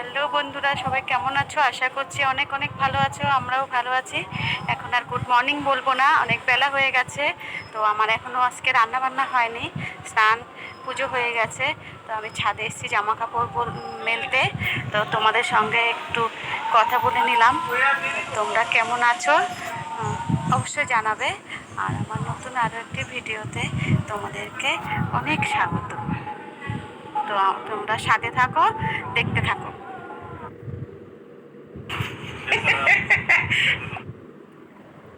Hello বন্ধুরা, সবাই কেমন আছো? আশা করছি অনেক অনেক ভালো আছো। আমরাও ভালো আছি। এখন আর গুড মর্নিং বলবো না, অনেক বেলা হয়ে গেছে। তো আমার এখনও আজকে রান্না বান্না হয়নি, স্নান পুজো হয়ে গেছে। তো আমি ছাদে এসেছি জামা কাপড় মেলতে। তো তোমাদের সঙ্গে একটু কথা বলে নিলাম। তোমরা কেমন আছো অবশ্যই জানাবে। আর আমার নতুন আরও একটি ভিডিওতে তোমাদেরকে অনেক স্বাগত। তো তোমরা সাথে থাকো, দেখতে থাকো।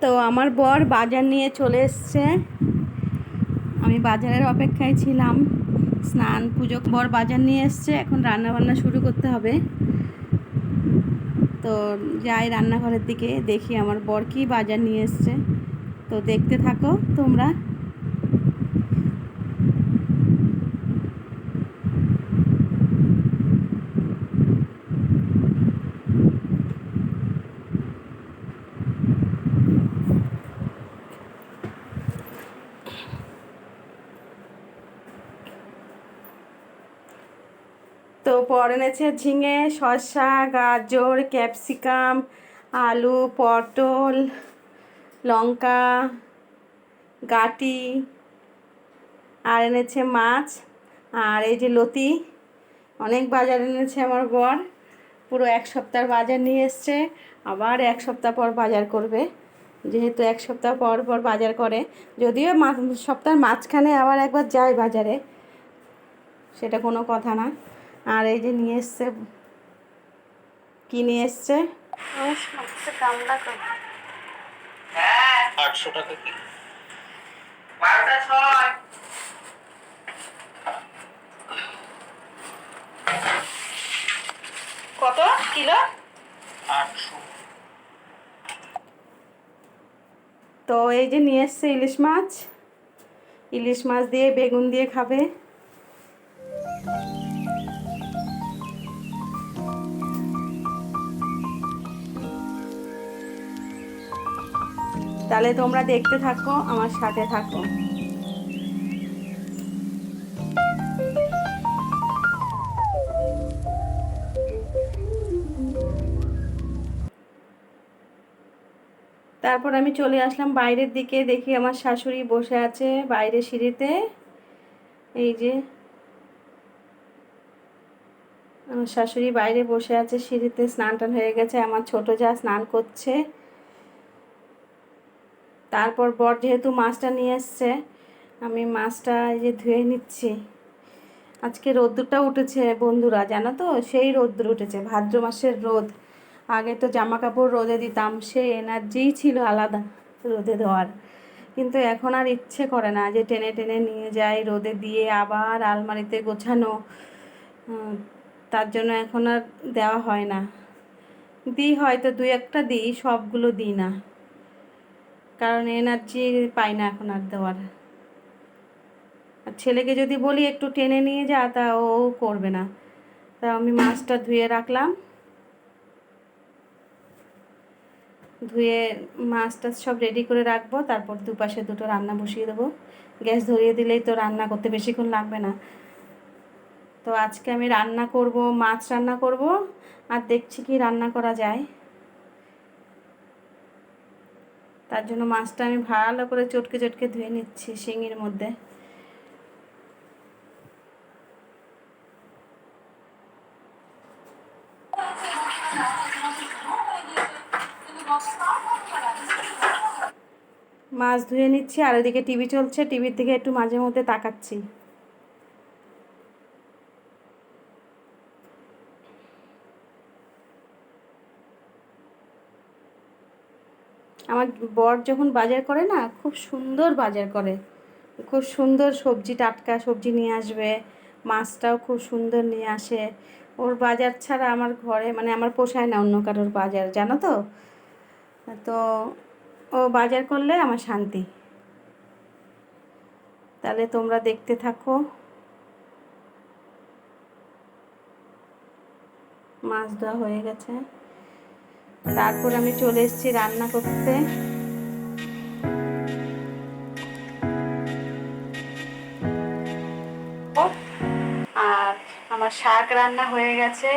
তো আমার বর বাজার নিয়ে চলে এসছে। আমি বাজারের অপেক্ষায় ছিলাম। স্নান পুজো বর বাজার নিয়ে এসছে, এখন রান্না বান্না শুরু করতে হবে। তো যাই রান্নাঘরের দিকে, দেখি আমার বর কি বাজার নিয়ে এসছে। তো দেখতে থাকো তোমরা। তো বর এনেছে ঝিঙে, শসা, গাজর, ক্যাপসিকাম, আলু, পটল, লঙ্কা, গাটি, আর এনেছে মাছ। আর এই যে লতি, অনেক বাজার এনেছে আমার বর। পুরো এক সপ্তাহের বাজার নিয়ে এসছে। আবার এক সপ্তাহ পর বাজার করবে, যেহেতু এক সপ্তাহ পর পর বাজার করে। যদিও সপ্তাহের মাঝখানে আবার একবার যায় বাজারে, সেটা কোনো কথা না। আর এই যে নিয়ে এসছে, কি নিয়ে এসছে? গামলা 800 টাকা কি? কত কিলো? 800। তো এই যে নিয়ে এসছে ইলিশ মাছ। ইলিশ মাছ দিয়ে বেগুন দিয়ে খাবে। তাহলে তোমরা দেখতে থাকো, আমার সাথে থাকো। তারপর আমি চলে আসলাম বাইরের দিকে। দেখি আমার শাশুড়ি বসে আছে বাইরে সিঁড়িতে। এই যে আমার শাশুড়ি বাইরে বসে আছে সিঁড়িতে, স্নান টান হয়ে গেছে। আমার ছোট যা স্নান করছে। তারপর বর যেহেতু মাছটা নিয়ে এসছে, আমি মাছটা এই যে ধুয়ে নিচ্ছি। আজকে রোদ্দুরটা উঠেছে বন্ধুরা, জানো তো, সেই রোদ্দুর উঠেছে, ভাদ্র মাসের রোদ। আগে তো জামা কাপড় রোদে দিতাম, সেই এনার্জিই ছিল আলাদা রোদে দেওয়ার। কিন্তু এখন আর ইচ্ছে করে না যে টেনে টেনে নিয়ে যাই রোদে দিয়ে আবার আলমারিতে গোছানো। তার জন্য এখন আর দেওয়া হয় না। দিই হয়তো দুই একটা দিই, সবগুলো দিই না, কারণ এনার্জি পাই না এখন আর দেওয়ার। আর ছেলেকে যদি বলি একটু টেনে নিয়ে যা, তা ও করবে না। তা আমি মাছটা ধুয়ে রাখলাম। ধুয়ে মাছটা সব রেডি করে রাখবো, তারপর দুপাশে দুটো রান্না বসিয়ে দেবো। গ্যাস ধরিয়ে দিলেই তো রান্না করতে বেশিক্ষণ লাগবে না। তো আজকে আমি রান্না করব, মাছ রান্না করব। আর দেখছি কি রান্না করা যায়। তার জন্য মাছটা আমি ভালো করে চটকে চটকে ধুয়ে নিচ্ছি শিঙির মধ্যে। মাছ ধুয়ে নিচ্ছি, আর ওদিকে টিভি চলছে, টিভির দিকে একটু মাঝে মধ্যে তাকাচ্ছি। আমার বর যখন বাজার করে না, খুব সুন্দর বাজার করে। খুব সুন্দর সবজি, টাটকা সবজি নিয়ে আসবে। মাছটাও খুব সুন্দর নিয়ে আসে। ওর বাজার ছাড়া আমার ঘরে, মানে আমার পোষায় না অন্য কারোর বাজার, জানো তো। তো ও বাজার করলে আমার শান্তি। তাহলে তোমরা দেখতে থাকো। মাছ ধোয়া হয়ে গেছে। তারপর আমি চলে এসেছি রান্না করতে। আর আমার শাক রান্না হয়ে গেছে।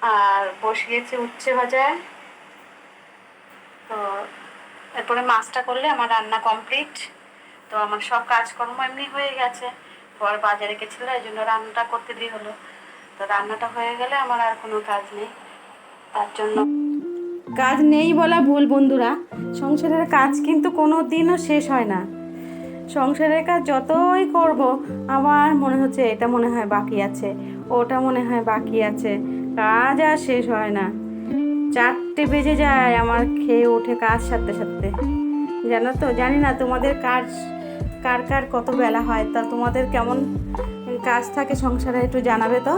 আর বসিয়েছি উচ্ছে ভাজা। তো এরপরে মাছটা করলে আমার রান্না কমপ্লিট। তো আমার সব কাজকর্ম এমনি হয়ে গেছে, বর বাজারে গেছিলো, এই জন্য রান্নাটা করতে দিয়ে হলো। তো রান্নাটা হয়ে গেলে আমার আর কোনো কাজ নেই, তার জন্য কাজ নেই বলা ভুল বন্ধুরা, সংসারের কাজ কিন্তু কোনো দিনও শেষ হয় না। সংসারের কাজ যতই করব আমার মনে হচ্ছে এটা মনে হয় বাকি আছে, ওটা মনে হয় বাকি আছে, কাজ আর শেষ হয় না। 4টে বেজে যায় আমার খেয়ে উঠে কাজ সারতে সারতে, জানো তো। জানি না তোমাদের কাজ কার কার কত বেলা হয়, তা তোমাদের কেমন কাজ থাকে সংসারে একটু জানাবে তো,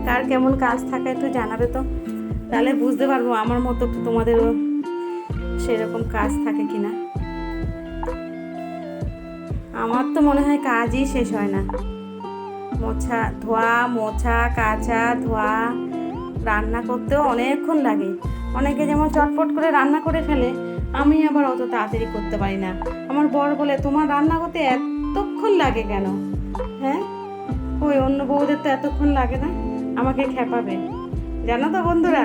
কার কেমন কাজ থাকে একটু জানাবে তো, তাহলে বুঝতে পারবো আমার মতো তোমাদেরও সেরকম কাজ থাকে কিনা। আমার তো মনে হয় কাজই শেষ হয় না। মোছা কাচা ধোয়া, রান্না করতেও অনেকক্ষণ লাগে। অনেকে যেমন চটপট করে রান্না করে ফেলে, আমি আবার অত তাড়াতাড়ি করতে পারি না। আমার বর বলে, তোমার রান্না করতে এতক্ষণ লাগে কেন? হ্যাঁ, ওই অন্য বউদের তো এতক্ষণ লাগে না, আমাকে খেপাবে, জানো তো বন্ধুরা।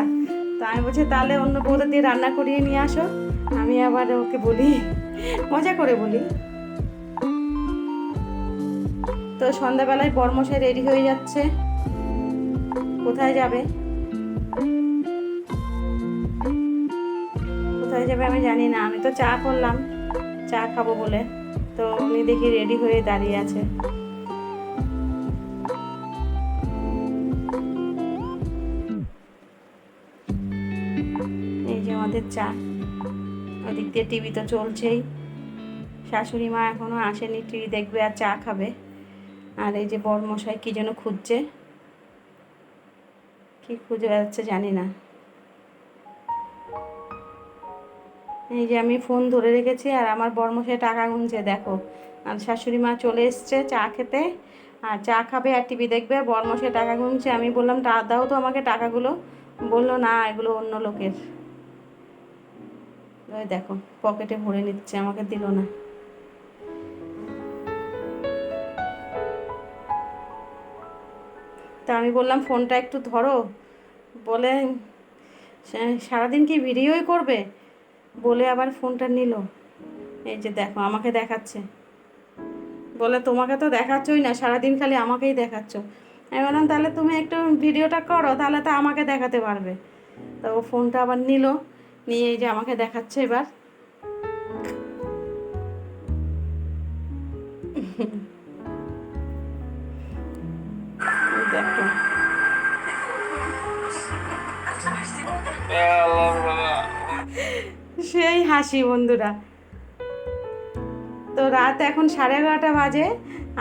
তো আমি বলছি তাহলে অন্য বউদের দিয়ে রান্না করিয়ে নিয়ে আসো। আমি আবার ওকে বলি, মজা করে বলি। তো সন্ধ্যাবেলায় বরমশাই রেডি হয়ে যাচ্ছে, কোথায় যাবে কোথায় যাবে আমি জানি না। আমি তো চা করলাম, চা খাবো বলে। তো উনি দেখি রেডি হয়ে দাঁড়িয়ে আছে। এই যে আমাদের চা, ওদিক দিয়ে টিভি তো চলছেই। শাশুড়ি মা এখনো আসেনি, টিভি দেখবে আর চা খাবে। আর এই যে বরমশাই কি যেন খুঁজছে, কি খুঁজে বেড়াচ্ছে জানি না। এই যে আমি ফোন ধরে রেখেছি আর আমার বরমশাই টাকা গুনছে দেখো। আর শাশুড়ি মা চলে এসছে চা খেতে, আর চা খাবে আর টিভি দেখবে, বরমশাই টাকা গুনছে। আমি বললাম দাও তো আমাকে টাকাগুলো, বললো না এগুলো অন্য লোকের। ওই দেখো পকেটে ভরে নিচ্ছে, আমাকে দিল না। তা আমি বললাম ফোনটা একটু ধরো, বলে সারাদিন কি ভিডিওই করবে, বলে আবার ফোনটা নিল। এই যে দেখো আমাকে দেখাচ্ছে, বলে তোমাকে তো দেখাচ্ছই না, সারাদিন খালি আমাকেই দেখাচ্ছ। আমি বললাম তাহলে তুমি একটু ভিডিওটা করো, তাহলে তো আমাকে দেখাতে পারবে। তো ও ফোনটা আবার নিল, নিয়ে এই যে আমাকে দেখাচ্ছে এবার। দেখো সেই হাসি বন্ধুরা। তো রাত এখন 11:30 বাজে,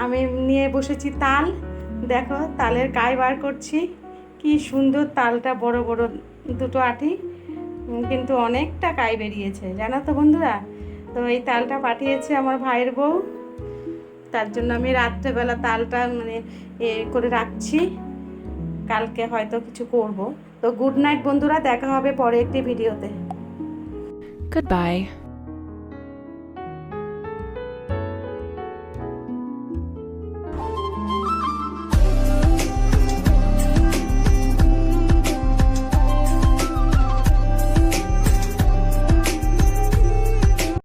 আমি নিয়ে বসেছি তাল। দেখো তালের কাই বার করছি, কি সুন্দর তালটা, বড় বড় দুটো আঁটি, কিন্তু অনেকটা কাই বেরিয়েছে জানো তো বন্ধুরা। তো এই তালটা পাঠিয়েছে আমার ভাইয়ের বউ, তার জন্য আমি রাত্রেবেলা তালটা মানে এ করে রাখছি, কালকে হয়তো কিছু করব। তো গুড নাইট বন্ধুরা, দেখা হবে পরে একটি ভিডিওতে। Goodbye.